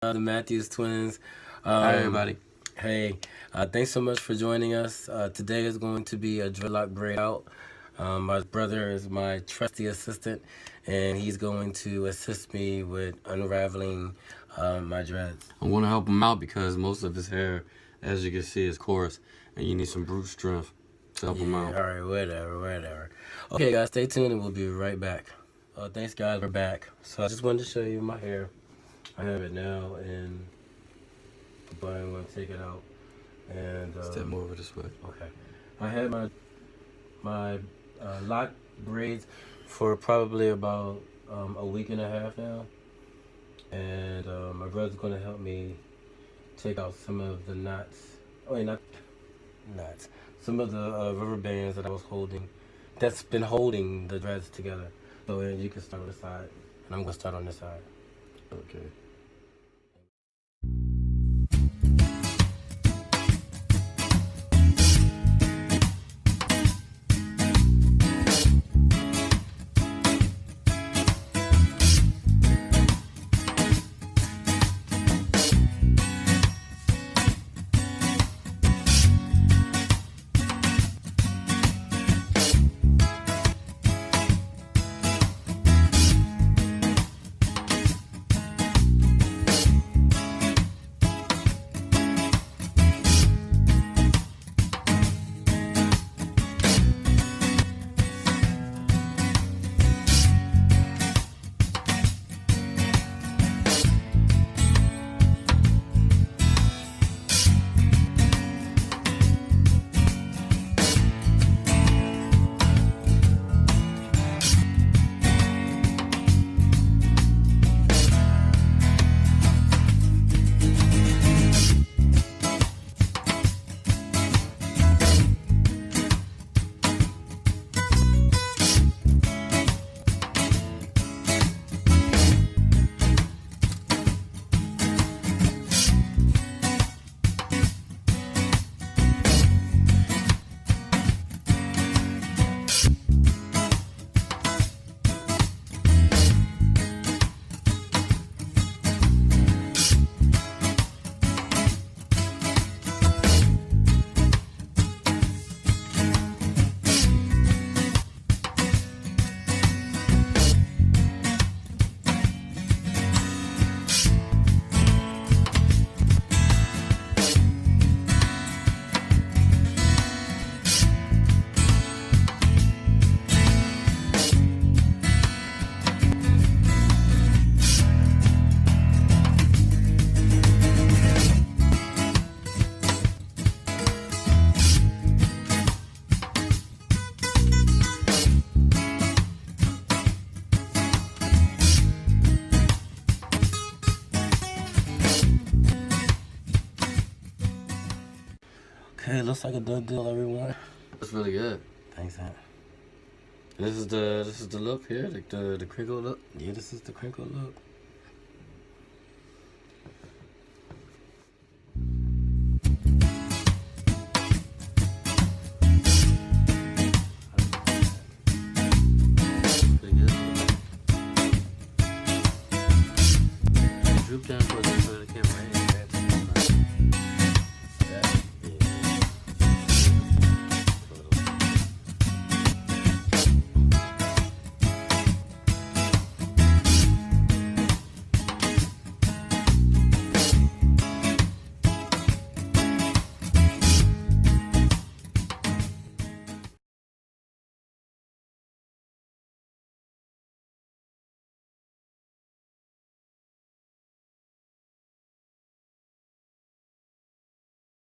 The Matthews twins. Hi, everybody. Hey, thanks so much for joining us. Today is going to be a dreadlock braid out. My brother is my trusty assistant, and he's going to assist me with unraveling my dreads. I want to help him out because most of his hair, as you can see, is coarse, and you need some brute strength to help him out. All right, whatever. Okay, guys, stay tuned, and we'll be right back. Thanks, guys. We're back. So I just wanted to show you my hair. I have it now, and but I'm going to take it out. And Step more over this way. Okay. I had my lock braids for probably about a week and a half now, and my brother's going to help me take out some of the knots. Oh, wait, not knots. Some of the rubber bands that I was holding, that's been holding the dreads together. So you can start on the side, and I'm going to start on this side. Okay. Okay, looks like a done deal, everyone. That's really good. Thanks, Aunt. This is the look here, like the crinkle look. Yeah, this is the crinkle look.